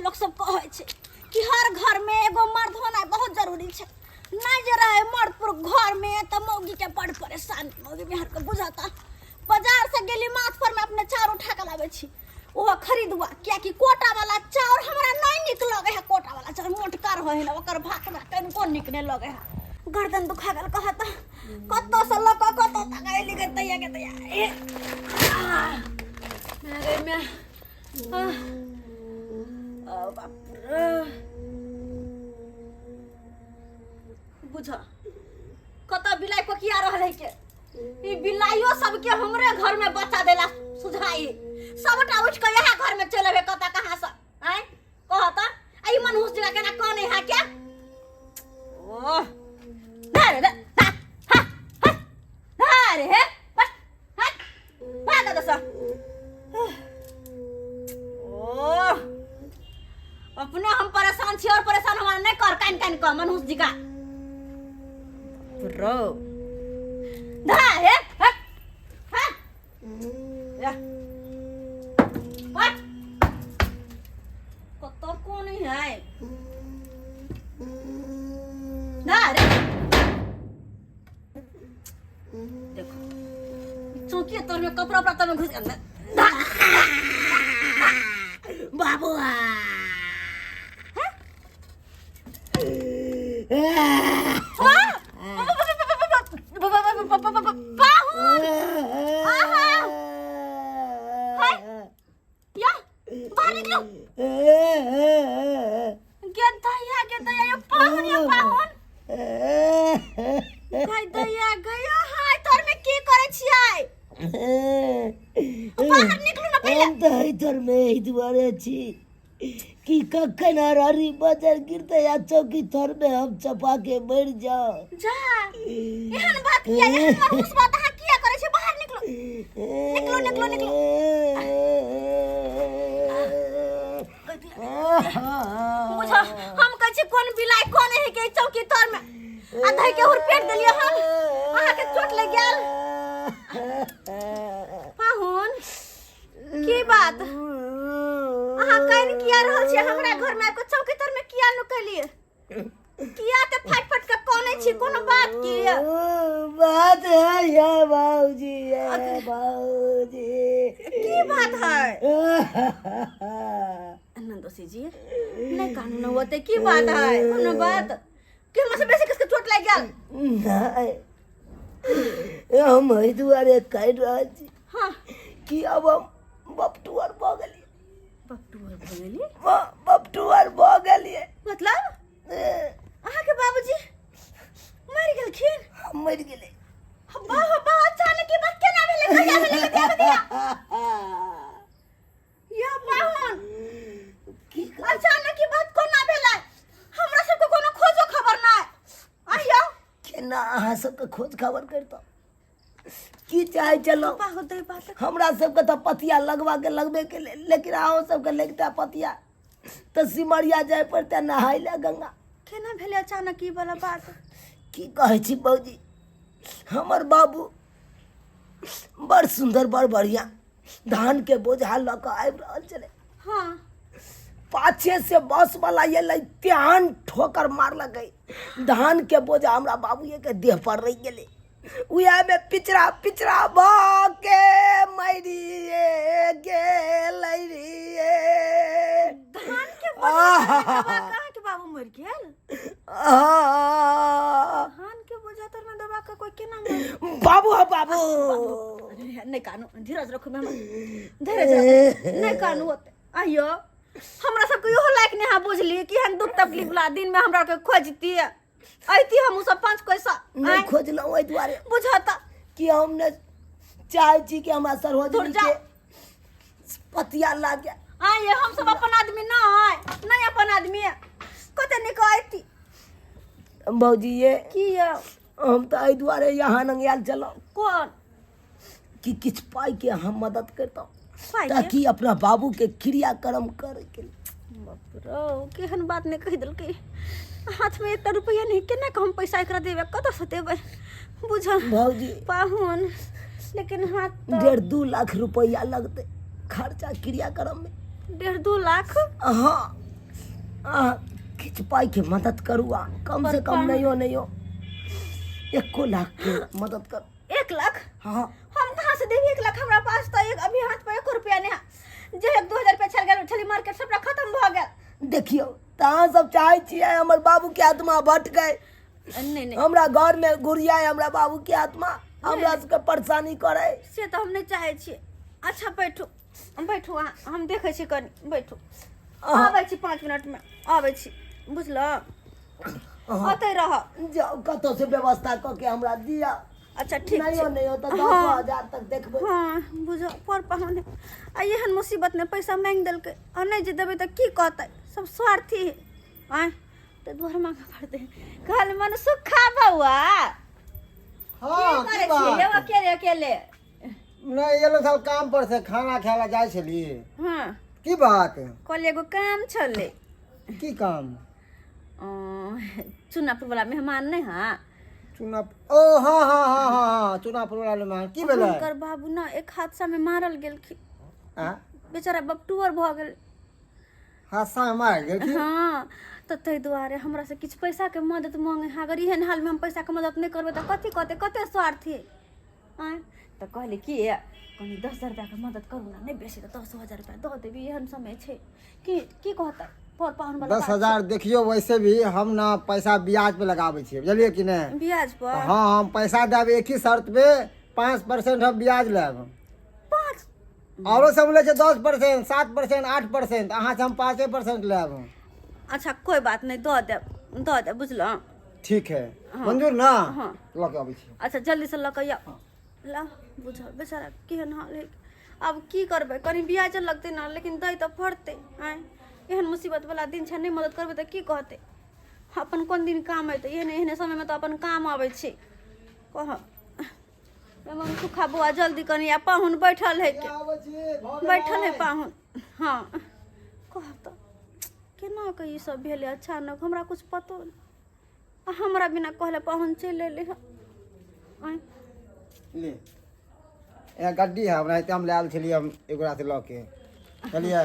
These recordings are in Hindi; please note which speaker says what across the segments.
Speaker 1: लोग सब कहे छे कि हर घर में एगो मर्द होना बहुत जरूरी छे। नहीं जे रहे मर्द पर घर में तो मौगी के बड़ परेशान मौगी बिहार के बुझाता। बाजार से गेली माथ पर में अपने चार उठा के लावे छी ओह खरीदवा क्या कि कोटा वाला चाउर हमरा नहीं निक लगे है। कोटा वाला चाउर मोटकार होय ना ओकर भात में तन को निकने लगे है। गर्दन दुखा गल कहता कत्तो से लक कत्तो तक आइली के तैया के तैया ए मेरे में ओ बाप रे बुझा कत बिलाई पकिया रहले के ई बिलाइयो सब के हमरे घर में बच्चा देला सुझाई सबटा उठ के यहां घर में चलेबे कत कहां से हैं कहता आई मनहुस जगह के ना कोने है क्या ओ अरे हे बस हट भाग दसा ओ अपने हम परेशान छी और परेशान हमारा नहीं कर कान कान का मनहुस जी का रो धा हे हट हट या हट कतो को नहीं है धा रे देखो चौकी तोर में कपड़ा उपड़ा में घुस गया बाबू
Speaker 2: कि कखन हरारी बाजार गिरते या चौकी थर में हम चपा के मर जाओ
Speaker 1: जा एहन बात किया एहन उस बात हां किया करे छे बाहर निकलो निकलो निकलो निकलो बुझा हम कह छी कोन बिलाई कोन है के चौकी थर में आधा के हुर पेट देलिए हम आहा के चोट लग गेल पाहुन की बात आहा काइन किया रहल छी हमरा घर में को चौकी तर में किया नुकलिए किया ते फट फट के कोने छी कोनो बात की
Speaker 2: बात है या बाबूजी है बाबूजी
Speaker 1: की बात है नंदोसी जी नहीं कानून होते की बात है कोनो बात कि हमसे बेसी किसके चोट लग गेल
Speaker 2: नहीं हम ही दुआरे कह रहल छी
Speaker 1: हां
Speaker 2: कि अब हम बपटुआर भ गेली
Speaker 1: बपटुआर भ गेलिए मतलब अहाँ के बाबूजी मर गेलखिन
Speaker 2: हम मर गेले
Speaker 1: बाबा अचानक की बात केना भेले कहिया भेले के बतिया या पाहुन की अचानक की बात कोना भेले हमरा सब को कोनो खोजो खबर ना आइयो
Speaker 2: केना अहाँ सब के खोज खबर करतो की चाहे चलो हमरा सबके तो पतिया लगवा के लगबे के लेकिन अहाँ सबके लगता पतिया तो सिमरिया जाय पड़ते नहाय ले गंगा
Speaker 1: केना भेले अचानक ई वाला बात
Speaker 2: की कहै छी बौजी हमर बाबू बड़ सुंदर बड़ बढ़िया धान के बोझा ल के आबि रहल छले
Speaker 1: हां
Speaker 2: पाछे से बस वाला ये लै त्यान ठोकर मारलकै धान के बोझा हमरा बाबूए के देह पर रह गेले उया में पिचरा पिचरा भाके मरिए गेलै रे
Speaker 1: धान के बोझा कहां के बाबू मर गेल धान के बोझा तर में दबा के कोई केना मर
Speaker 2: बाबू है बाबू
Speaker 1: नहीं कानू धीरज रखो मेहमान धीरज रखो नहीं कानू होते आइयो हमरा सब को इहो लायक नहीं बुझली कि हम दुख तकलीफ वाला दिन में हमरा के खोजती आईती हम सब पांच पैसा
Speaker 2: नहीं खोजलो ओइ दुआरे
Speaker 1: बुझाता
Speaker 2: कि हमने चाहे छी कि हमरा सरोज के पतिया लाग गया
Speaker 1: आइए हम सब अपन आदमी ना है नहीं अपन आदमी है कते निकालती
Speaker 2: भौजी ये
Speaker 1: की
Speaker 2: हम तो आई दुआरे यहाँ नंगयाल चलो
Speaker 1: कौन
Speaker 2: कि किछ पाई के हम मदद करता ताकि अपना बाबू के क्रियाक्रम कर के
Speaker 1: बाप रो केहन बात ने कह दल के हाथ में 1 रुपया नहीं केना हम पैसा एकरा देबे कत से देबे बुझ
Speaker 2: भौजी
Speaker 1: पाहुन लेकिन हाथ
Speaker 2: 1.5-2 लाख रुपया लगते खर्चा क्रियाक्रम में
Speaker 1: 1.5-2 लाख
Speaker 2: हां किछ पाई के मदद करू कम से कम नहीं हो 1 लाख के मदद कर।
Speaker 1: 1 लाख?
Speaker 2: हाँ
Speaker 1: हम कहाँ से देवी 1 लाख? हमरा पास तो एक अभी हाथ पे 1 रुपया नहीं है। जे 1-2 हजार रुपया चल गया छली मार्केट सबटा खत्म भ गेल।
Speaker 2: देखियो तहाँ सब चाहे छियै हमर बाबू के आत्मा भट गए।
Speaker 1: नहीं
Speaker 2: हमरा घर में गुड़िया है, हमरा बाबू के आत्मा हमरा सबके परेशानी करे
Speaker 1: से तो हम नहीं चाहे छियै। अच्छा बैठू बैठू अहाँ, हम देखे छी कनी बैठू। आबै छी 5 मिनट में आबै छी बुझलो। ओतै रह
Speaker 2: जाओ कतो से व्यवस्था क के हमरा दिया।
Speaker 1: अच्छा ठीक छै।
Speaker 2: नहीं हो तो 10,000 तक देखबै।
Speaker 1: हाँ बुझो पर पाहुन आ एहन मुसीबत में पैसा मांग देलकै आ नहीं जे देबै त की कहतै? सब स्वार्थी है आय तो द्वार मांगे पड़ते कल मन सुखा बउआ।
Speaker 3: हाँ
Speaker 1: की करे छी ये अकेले अकेले?
Speaker 3: नहीं ये लोग सब काम पर से खाना खाला जाए छलिए।
Speaker 1: हाँ
Speaker 3: की बात?
Speaker 1: कल एगो काम छले।
Speaker 3: की काम?
Speaker 1: चुनापुर वाला मेहमान नहीं हाँ
Speaker 3: चुना ओ हाँ हाँ हाँ हाँ हाँ चुनापुर वाले में की भेलै?
Speaker 1: हुनकर बाबू ना एक हादसा में मारल गेलखिन। बेचारा बपटूअर भ गेल।
Speaker 3: हादसा में मार गेल की?
Speaker 1: हाँ तो तै दुआरे हमरा से किछ पैसा के मदद मांगे। अगर एहन हाल में हम पैसा के मदद नहीं करबे तो कथी कहते? कते स्वार्थी आय तो कहली कि कनी 10,000 रुपया के मदद करू ना, नहीं बेसी तो 10,000 रुपया दो देबी। एहन समय छे की कहता पर पाहुन वाला
Speaker 3: 10,000 देखियो वैसे भी हम ना पैसा ब्याज पे लगावे छियै बुझलिए कि नहीं?
Speaker 1: ब्याज पर?
Speaker 3: हाँ हम पैसा देब एक ही शर्त पे 5% हम ब्याज लेब।
Speaker 1: 5?
Speaker 3: औरो सब ले छै 10%, 7%, 8%, अहाँ से हम 5% लेब।
Speaker 1: अच्छा कोई बात नहीं दो दे बुझलो।
Speaker 3: ठीक है
Speaker 1: हाँ।
Speaker 3: मंजूर ना?
Speaker 1: हाँ
Speaker 3: लऽ के आबै छी।
Speaker 1: अच्छा जल्दी से लऽ के ला बुझ बेचारा केहन हाल है। अब की करबे कनी ब्याज लगते ना लेकिन दई तो पड़ते आय एहन मुसीबत वाला दिन छै नहीं मदद करबे तो की कहते? अपन कोन दिन काम है तो एहने एहने समय में तो अपन काम आवे छै। कह मन सुखा बुआ जल्दी कनी आ पाहुन बैठल है के बैठल है पाहुन। हाँ कह तो केना के ई सब भेले अचानक हमरा कुछ पतो नहीं। हमरा बिना कहले पाहुन चल एले आय
Speaker 3: ले यहाँ गड्डी है हमरा हम लायल छलिए हम एगोरा से लऽ के चलिए।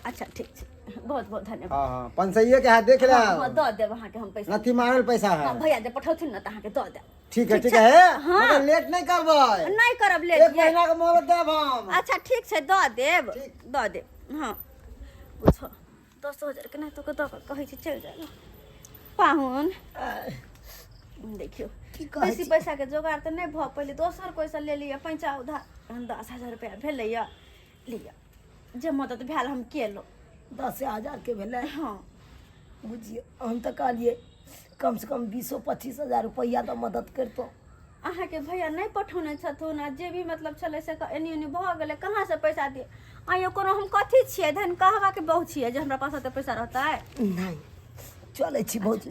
Speaker 1: अच्छा ठीक छै बहुत बहुत धन्यवाद।
Speaker 3: हाँ हाँ पंसैये के है देख ले।
Speaker 1: हाँ दो देब अहाँ के हम पैसा।
Speaker 3: नथी मारल पैसा है।
Speaker 1: हाँ भैया जे पठौथिन ना त अहाँ के दो देब।
Speaker 3: ठीक है
Speaker 1: हाँ।
Speaker 3: मगर लेट नहीं करबै।
Speaker 1: नहीं करब ले
Speaker 3: 1 महीना के मोहलत देब हम।
Speaker 1: अच्छा ठीक छै दो देब दो देब। हाँ बुझो 10,000 के नहीं तो दो के कहै छी चल जाए पाहुन। देखियो बेसी पैसा के जोगाड़ तो नहीं भ पहिले दोसर कोई से ले लिया पैसा उधार 10,000 रुपया भेलै या लिया जे मदद भेल हम केलो।
Speaker 2: 10,000 के भेलै।
Speaker 1: हाँ
Speaker 2: बुझिए हम तो कहलिए कम से कम 20-25,000 रुपया तो मदद करतो।
Speaker 1: अहाँ के भैया नहीं पठौने छथुन आ जे भी मतलब चले से एनी एनी भ गेले कहाँ से पैसा दिए? आइयो कोनो हम कथी छियै धन कहवा के बहु छियै जे हमरा पास ओते पैसा रहता है?
Speaker 2: नहीं चले छी बहुत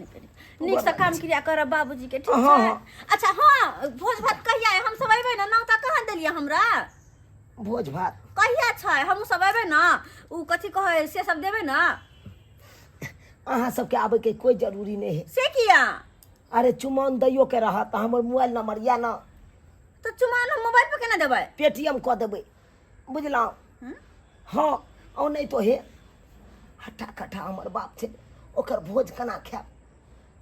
Speaker 1: नीक से काम क्रिया करब बाबूजी के ठीक
Speaker 2: हाँ,
Speaker 1: है।
Speaker 2: हाँ।
Speaker 1: अच्छा हाँ भोज भात कहिया है? हम सब अइबै ना नौता कहाँ देलिए हमरा?
Speaker 2: भोज भात
Speaker 1: कहिया छै? हम सब अइबै ना उ कथी कहे से सब देबै ना?
Speaker 2: अहाँ सबके आबे के कोई जरूरी नहीं है।
Speaker 1: से किया?
Speaker 2: अरे चुमान दैयो के रहत हमर मोबाइल नंबर या ना
Speaker 1: तो चुमान हम मोबाइल पे केना देबै?
Speaker 2: पेटीएम क देबै बुझलौ। हाँ और नहीं तो हे हट्ठा कट्ठा हमर बाप छे ओकर भोज केना खायब?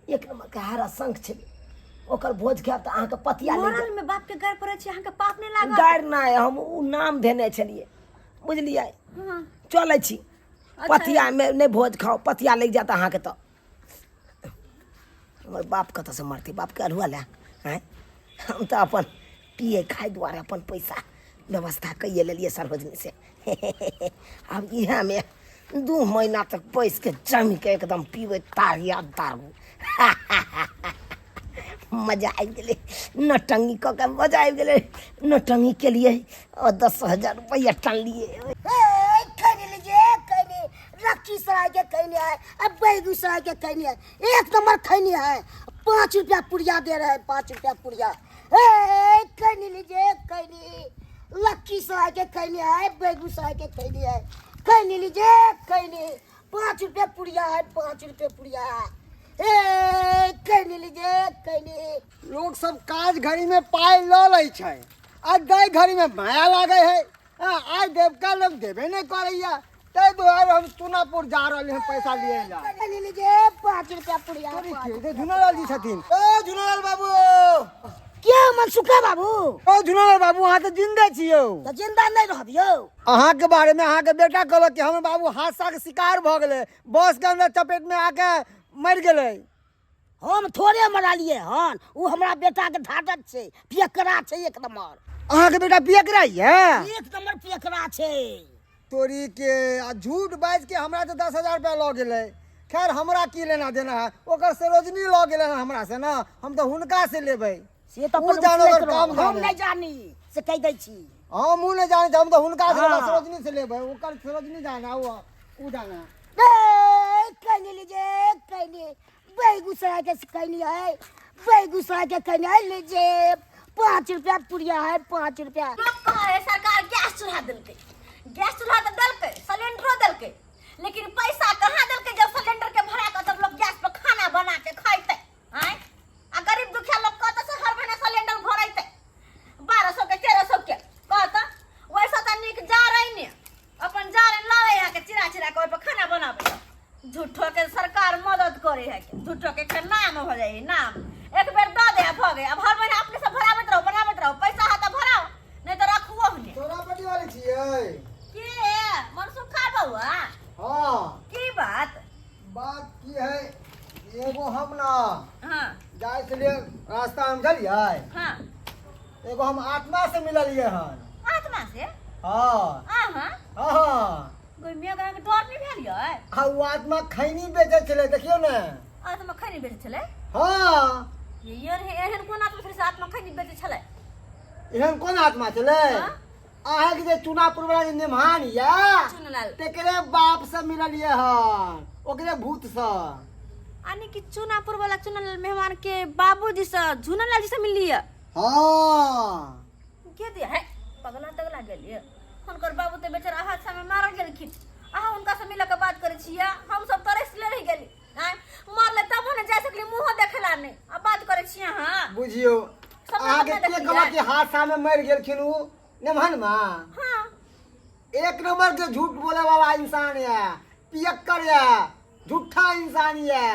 Speaker 2: 1 नंबर के हारा शंख छे ओकर भोज खायब त अहाँ के पतिया ले
Speaker 1: मोरल में बाप के गार पड़े छै अहाँ के पाप नहीं लागत?
Speaker 2: गार नहीं हम उ नाम देने छलिए बुझलिए।
Speaker 1: हाँ
Speaker 2: चले छी पतिया में नहीं भोज खाओ पतिया लग जाता अहाँ के तो हमर बाप कत से मरते बाप के अरुआ ले हैं? हम तो अपन पिए खाए द्वारा अपन पैसा व्यवस्था कइए लेलिए सार्वजनिक से। अब यहाँ में 2 महीना तक पैस के जम के एकदम पीबे तारिया दारू। मजा आ गए नटंगी क के मजा आ गए नटंगी के लिए और 10,000 रुपया टन लिए। लखीसराय के खैनी है अब बेगूसराय के खैनी है 1 नंबर खैनी है 5 रुपया पुड़िया दे रहे हैं 5 रुपया पुड़िया। खैनी लीजिए खैनी लखीसराय के खैनी है बेगूसराय के खैनी है खैनी लीजिए खैनी 5 रुपया पुड़िया है 5 रुपया पुड़िया। खैनी लीजिए खैनी।
Speaker 3: लोग सब काज घड़ी में पाई ल लै छै आ दई घड़ी में माया लागे है। आज देवका लोग देबे नहीं करैया ते दुआरे हम चुनापुर जा रहले हैं पैसा लिए ला।
Speaker 2: ले लीजिए 5 रुपया पुड़िया।
Speaker 3: तोरी के दे झुनालाल जी छथिन। ओ झुनालाल बाबू,
Speaker 2: क्या मनसुखा बाबू?
Speaker 3: ओ झुनालाल बाबू अहाँ तो जिंदा छियो।
Speaker 2: तो जिंदा नहीं रह दियो।
Speaker 3: अहाँ के बारे में अहाँ के बेटा कहलक कि हमर बाबू हादसा के शिकार भ गेले, बस के अंदर चपेट में आके मर गेले।
Speaker 2: हम थोड़े मरा लिए हन, उ हमरा बेटा के ढाटत छे, पियकरा छे एक नंबर।
Speaker 3: अहाँ के बेटा पियकरा है?
Speaker 2: एक नंबर पियकरा छे।
Speaker 3: तोरी के आ झूठ बाज के हमरा तो 10,000 रुपया लग गेले। खैर हमरा की लेना देना है, ओकर सरोजनी लग गेले ना हमरा से ना, हम तो हुनका से लेबै।
Speaker 2: से तो
Speaker 3: उ जानो ओकर काम
Speaker 2: हम
Speaker 3: जाने।
Speaker 2: नहीं जानी से कह दै छी।
Speaker 3: हम उ नहीं जाने, हम तो हुनका से
Speaker 2: हाँ।
Speaker 3: सरोजनी से लेबै, ओकर सरोजनी जाना उ जाना।
Speaker 2: ए कहने लीजिए कहने बेगूसराय के कहनी है, बेगूसराय के कहनी है लीजिए 5 रुपया पुड़िया है 5 रुपया।
Speaker 1: लोग कहे है सरकार गैस चूल्हा दिलके, गैस चूल्हा तो दिलके, सिलेंडरो दिलके, लेकिन पैसा कहाँ दिलके जब सिलेंडर के भरा के तब लोग गैस पर खाना बना के खाइते। आय आ गरीब दुखिया लोग कहते से हर महीना सिलेंडर भराइते 1200 के 1300 के कहता। वैसा तो निक जा रही ने अपन जा रहे लावे है के चिरा चिरा के ओइ पर खाना बनावे। झूठो के सरकार मदद करे है के झूठो के नाम हो जाए नाम। एक बेर दे दे भ गए, अब हर महीना अपने से भरावत रहो बनावत रहो, पैसा है तो भराओ नहीं तो रखुओ हने।
Speaker 3: तोरा पटी वाली छियै
Speaker 1: के मनसुखा बउआ?
Speaker 3: हां
Speaker 1: की बात?
Speaker 3: बात की है, एगो हम ना
Speaker 1: हां
Speaker 3: जाए के लिए रास्ता में चलिए,
Speaker 1: हां
Speaker 3: एगो हम आत्मा से मिललिए हन।
Speaker 1: आत्मा से?
Speaker 3: हां
Speaker 1: आहा
Speaker 3: हां
Speaker 1: कोई मेगा के डर नहीं भेल यै?
Speaker 3: आ उ आत्मा खैनी बेचे छले, देखियो ने।
Speaker 1: आत्मा खैनी बेचे छले?
Speaker 3: हां
Speaker 1: ये एहन कोन आत्मा छले से आत्मा खैनी बेचे छले?
Speaker 3: एहन कोन आत्मा छले?
Speaker 1: हाँ?
Speaker 3: अहाँ के जे चुनापुर वाला निमहान या
Speaker 1: चुनलाल
Speaker 3: तेकरे बाप से मिललिए हन, ओकरे भूत से।
Speaker 1: आनी कि चुनापुर वाला चुनलाल मेहमान के बाबूजी से झुनलाल जी से मिलिए?
Speaker 3: हां
Speaker 1: के दिया है पगला तगला गेलिए। हुनकर बाबू ते बेचारा हादसा में मारल गेलखिन, अहाँ हुनका से मिले के बात करे छिया। हम सब तरस ले रह गेली, हैं मारले तब न जा सकली, मुंह देखला नहीं, अब बात करे छिया। हां
Speaker 3: बुझियो अहाँ के कहलक कि हादसा में मर गेलखिन उ निमहान में।
Speaker 1: हां
Speaker 3: एक नंबर के झूठ बोले वाला इंसान है, पियक्कर है, झूठा इंसान है।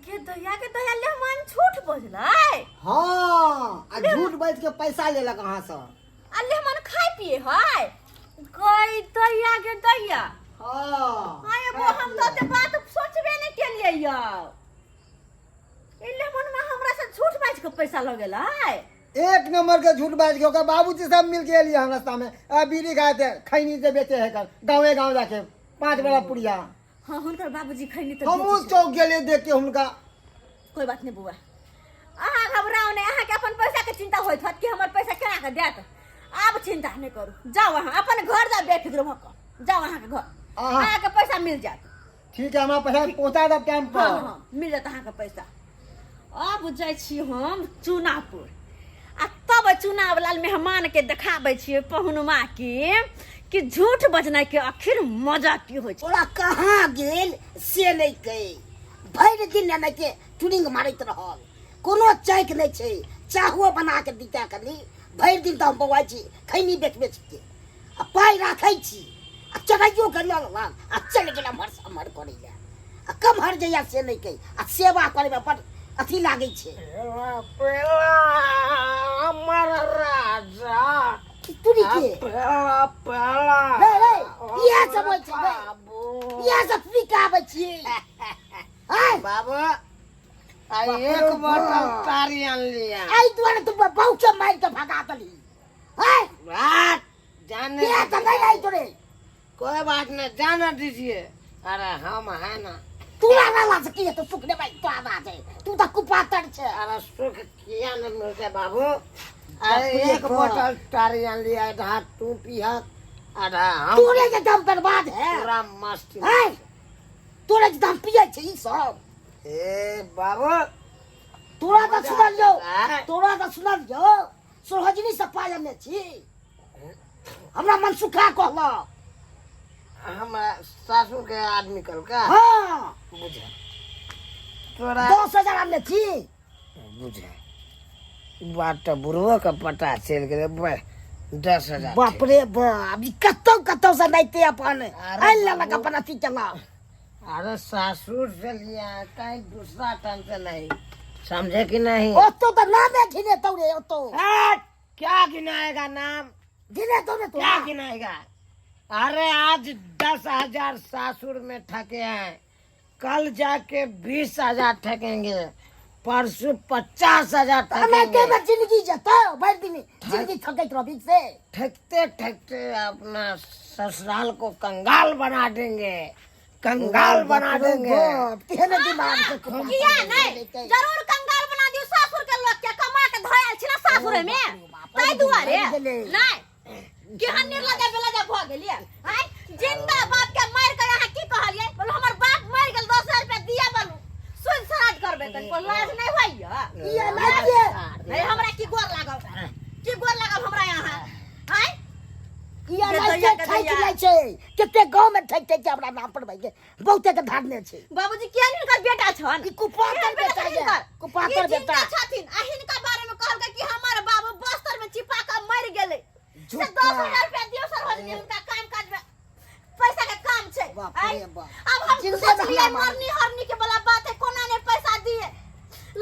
Speaker 1: के दया ले मन झूठ बोललै।
Speaker 3: हाँ आ झूठ बाज के पैसा लेलक अहाँ से।
Speaker 1: अल्ले मन खाए पिए है कोई दया के दया।
Speaker 3: हाँ
Speaker 1: हां वो हम तो बात सोचबे नहीं केलिए यौ। इल्ले मन में हमरा से झूठ बाज के पैसा लगेल है।
Speaker 3: एक नंबर के झूठ बाज के ओकर बाबूजी सब मिल के एलिए हम रास्ता में, बीड़ी खाते खैनी से बेचे है कर गाँवे गाँव जाके 5 वाला पुड़िया।
Speaker 1: हां हुनकर बाबूजी खैनी तो
Speaker 3: हम चौक गेले देख के हुनका।
Speaker 1: कोई बात नहीं बुआ, अहाँ घबराओ नहीं, अहाँ के अपन पैसा के चिंता होइत हत कि हमर पैसा केना के देत। अब चिंता नहीं करू, जाओ अहाँ अपन घर जा बेफिक्र भ के जाओ अहाँ के घर, अहाँ के पैसा मिल जात।
Speaker 3: ठीक है हमरा पैसा पहुंचा दब टाइम पर।
Speaker 1: हाँ हाँ मिल जात अहाँ के पैसा। अब जाय छी हम चुनापुर, आ तब चुनाव लाल मेहमान के देखाबै छियै पहुनमा के कि झूठ बजना के आखिर मजा की होइ छै।
Speaker 2: ओरा कहाँ गेल से नहीं कहे, भर दिन नहीं के टूरिंग मारत रहल, कोनो चैक नहीं छे, चाहुओ बना के दीता कनी। भर दिन तो हम बौआ छी खैनी बेच बेच के आ पाई राखै छी, आ चढ़ाइयो के लल आ चल गेल हमर हमर करे ले। आ कम हर जइया से नहीं कहे, आ सेवा करे में बड़ अथी लागे छे।
Speaker 3: हमर राजा
Speaker 2: तुरी के रे रे ये सब होइ छै रे, ये सब पिकाबै छी। हाय
Speaker 3: बाबू एक बोतल तारी आन लिया।
Speaker 2: आई दुआरे तुम बहुचे मार के भगा दली। हाय
Speaker 3: बात जाने
Speaker 2: ये तो नहीं आई तोरे,
Speaker 3: कोई बात नहीं, जाना दीजिए। अरे हम है ना,
Speaker 2: तू वाला से की तो सुख दे भाई, तो आवाज है तू तो कुपातर छे।
Speaker 3: अरे सुख किया न मिलते बाबू। अरे एक बोतल तारी आन लिया, आधा तू पिया आधा हम।
Speaker 2: तोरे के दम बर्बाद है।
Speaker 3: पूरा मस्त।
Speaker 2: हाय तोरे के दम पिए छे ई सब।
Speaker 3: ए बाबू
Speaker 2: तोरा तो सुनल जो, तोरा तो सुनल जो सोहजनी से पाया में छी, हमरा मन सुखा कहला।
Speaker 3: हम सासू के आदमी कल का
Speaker 2: हां
Speaker 3: बुझे तोरा
Speaker 2: 10,000 में छी।
Speaker 3: बुझे बात तो बुढ़वा का पता चल गए।
Speaker 4: 10,000
Speaker 2: बाप रे बाप, ई कतौ से नैते अपन अल्लाह लगा अपन अथी चला।
Speaker 4: अरे सासुर से लिया, कहीं दूसरा टाइम से नहीं, समझे कि नहीं?
Speaker 2: ओ तो नाम है घिने तो रे, ओ तो
Speaker 4: हट, क्या गिनाएगा नाम,
Speaker 2: घिने तो रे तो
Speaker 4: क्या गिनाएगा? अरे आज 10,000 सासुर में ठके हैं, कल जाके 20,000 ठकेंगे, परसों 50,000
Speaker 2: हमें के
Speaker 4: ठकेंगे।
Speaker 2: जिंदगी जता भर दिन जिंदगी थकैत रह बीच से।
Speaker 4: ठकते ठकते अपना ससुराल को कंगाल बना देंगे, कंगाल बना देंगे।
Speaker 2: केहने दिमाग से
Speaker 1: किया नहीं जरूर कंगाल बना दियो सासुर के लोग के, कमा के धोयल छी ना सासुर में ताई दुआरे नहीं केहन निर्लज बेलज भ गेलिए। आय जिंदा बाप के मार के यहां की कहलिए, बोलो हमर बाप मर गेल 10,000 रुपया दिया बोलू सुन सराज करबे त कोई लाज नहीं होइया।
Speaker 2: ये लाजे
Speaker 1: नहीं हमरा की गोर लागल, की गोर लागल हमरा यहां। आय
Speaker 2: ये लाजे ठक लै छै, कते गांव में ठक ठक के हमरा नाम पर भाई बहुते के धारने छै।
Speaker 1: बाबूजी केहन हिनकर बेटा छन,
Speaker 2: ई कुपातर बेटा है, कुपातर बेटा
Speaker 1: छथिन। आ हिनका बारे में कहलकै कि हमर बाबू बस्तर में चिपा के मर गेलै, से
Speaker 2: झूठा।
Speaker 1: 10,000 रुपया दियो सर हो गेलै हुनका काम काज में पैसा के काम छै।
Speaker 2: बाप
Speaker 1: आय,
Speaker 2: रे बाप।
Speaker 1: अब हम
Speaker 2: जिंदे
Speaker 1: सोचलिए
Speaker 2: में हमरा
Speaker 1: मरनी हरनी के वाला बात है, कोना ने पैसा दिए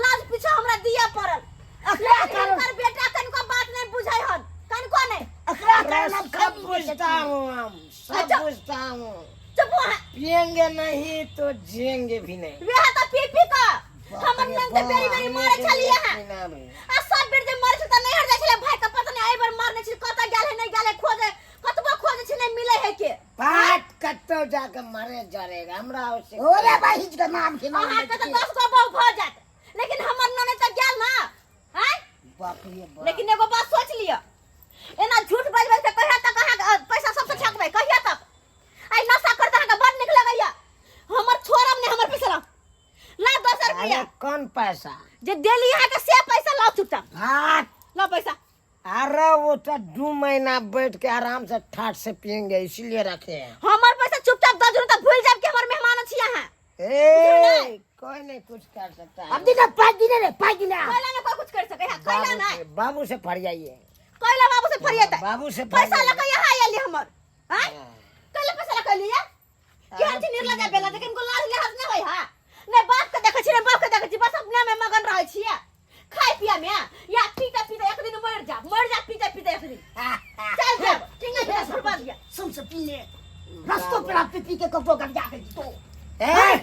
Speaker 1: लाज पीछे हमरा दिया पड़ल।
Speaker 2: अकरा
Speaker 1: लेकिन
Speaker 2: कारण
Speaker 1: हिनकर बेटा कनको बात नहीं बुझाई हन, कनको नहीं।
Speaker 2: अकरा
Speaker 4: अरे
Speaker 2: कारण हम
Speaker 4: सब
Speaker 2: खाली
Speaker 4: बुझता हूँ, हम सब
Speaker 1: अच्छा।
Speaker 4: बुझता हूँ,
Speaker 1: चुप हो है
Speaker 4: पिएंगे नहीं तो जिएंगे भी नहीं।
Speaker 1: वेहा त पी का हमर नाम के बेरी बेरी मारे छलिए है।
Speaker 4: पीना भी।
Speaker 1: आ सब बेर जे मरे छ त नहीं हट जाय छले, भाई के पता नहीं आइ बार मारने छ कत गेल है नहीं गेल है, खोजे कतबो खोजे छ नहीं मिले है के।
Speaker 4: पाट कत्तो जाके मरे जरेगा, हमरा उसे
Speaker 2: ओरे भाई के नाम के नाम
Speaker 1: अहाँ के त 10 गो बहू भ जात, लेकिन हमर नने त गेल ना। हैं
Speaker 2: बाप रे बाप।
Speaker 1: लेकिन एगो बात सोच लियो, एना झूठ बजबै से कहिया तक अहाँ पैसा सबसे छकबै, कहिया तक? आई नशा करता अहाँ के बड़ निक लगैया, हमर छोरम ने हमर पैसा ला 10 रुपया
Speaker 4: अरे कौन पैसा?
Speaker 1: जे देली अहाँ के से पैसा लाओ चुपचाप
Speaker 4: हाँ,
Speaker 1: ला पैसा।
Speaker 4: अरे वो तो 2 महीना बैठ के आराम से ठाट से पियेंगे, इसीलिए रखे हैं।
Speaker 1: हमर पैसा चुपचाप द जरूर त भूल जाब के हमर मेहमान छी अहाँ।
Speaker 4: ए, कोई नहीं कुछ कर सकता है।
Speaker 2: अब दिन पाँच दिन रे, 5 दिन
Speaker 1: कैला ने कोई कुछ कर सके है, कैला ना
Speaker 4: बाबू से फर जाइए,
Speaker 1: कैला बाबू से फरियत है।
Speaker 4: बाबू से
Speaker 1: पैसा लगा यहाँ आइली हमर। हैं कैला पैसा लगा लिया केहन छी निर्लज बेला, लेकिन को लाज लिहाज नहीं होय हा। ने बाप के देखै छी ने बाप के देखै छी, बस अपने में मगन रहै छियै खाय पिया में, या पीते पीते एक दिन मर जा पीते पीते एक दिन चल जा ठीक है छोड़वा दिया।
Speaker 2: सुन से पी ले रस्तों पे आप पी के कपड़ों कर जाके तो
Speaker 4: ए,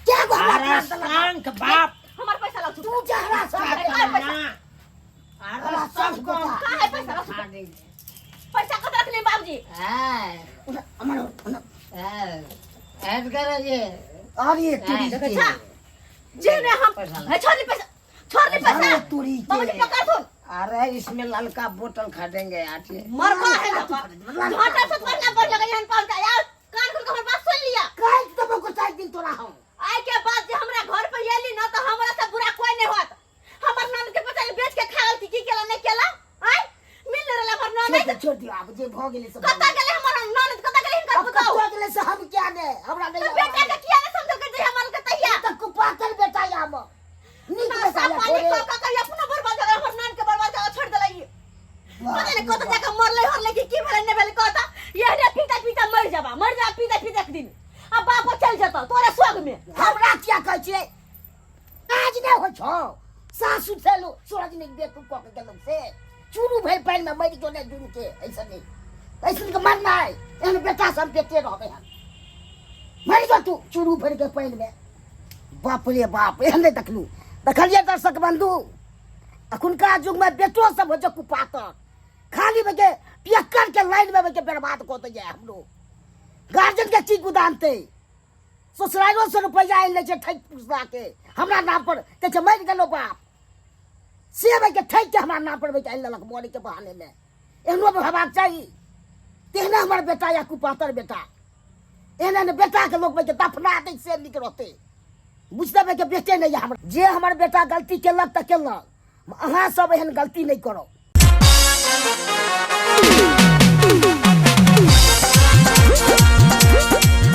Speaker 2: क्या गो
Speaker 4: अरे शांत बाप,
Speaker 1: हमर पैसा ला
Speaker 2: तू जहरा सब
Speaker 4: अरे सबको
Speaker 1: कहाँ है पैसा ला
Speaker 4: खा देंगे।
Speaker 1: पैसा कत रखले बाबूजी?
Speaker 4: ऐड करेंगे।
Speaker 2: अरे तुरी
Speaker 1: देखै छा जे ने हम है छोड़ पैसा
Speaker 2: तुरी
Speaker 1: बाबूजी पकड़ सुन
Speaker 4: अरे इसमें ललका बोतल खा देंगे आटे।
Speaker 1: मरवा है ना घाटा से पड़ना पड़ जाएगा यहाँ पहुंच गया यार। कान खोल के हमर बात सुन लिया,
Speaker 2: काल तब को 4 दिन तोरा हम
Speaker 1: आय के बाद जे हमरा घर पे एली ना तो हमरा से बुरा कोई नहीं होत। हमर नन के पता बेच के खा गलती की केला नहीं केला। आय मिल रहला हमर नन
Speaker 2: छोड़ दियो अब जे भ गेले सब
Speaker 1: कता गेले हमर नन कता गेले इनका
Speaker 2: अब
Speaker 1: बताओ।
Speaker 2: कत्तो गेले से हम क्या ने हमरा
Speaker 1: तो
Speaker 2: नहीं
Speaker 1: बेटा के किया ने समझ के जे हमर के तैया
Speaker 2: तक को पाकर बेटा या हम नीक
Speaker 1: ना
Speaker 2: बेटा
Speaker 1: सा पानी
Speaker 2: या
Speaker 1: का का अपना बर्बाद कर हमर नन के बर्बाद कर छोड़ देला ये पता नहीं कत जाके मरले हरले की भेले ने भेले कता ये रे पीता मर जा पीता एक दिन अब बाप चल जाता तोरे स्वर्ग में।
Speaker 2: हमरा क्या कहै छै आज ने हो छौ सासु सेलो सूरज ने देख को के गेलो से चूरू भइल पाइन में मरि जो ने जुन के ऐसा नहीं ऐसा के मरना है एहन बेटा सब पेटे रहबे हम मरि जो तू चूरू भर के पाइन में। बाप रे बाप एहन नहीं देखलिए दर्शक बंधु अखुनका युग में बेटो सब हो जो कुपातर खाली बके पियक्कर के लाइन में बके बर्बाद को जाए हम लोग गार्जियन के चीज गुदानते ससुरालो से रुपया आइन ले ठक पुछला के हमरा नाम पर कहे मर गेलो बाप से के ठक के हमरा नाम पर बके आइन ललक मोरी के बहाने में एहनो हेबाक चाहिए। तेहने हमर बेटा या कुपातर बेटा एहने बेटा के लोग बके दफना दे से निक रहते बुझते के बेटे नहीं है हमर जे हमर बेटा गलती केलक त केलक अहाँ सब एहन गलती नहीं करो।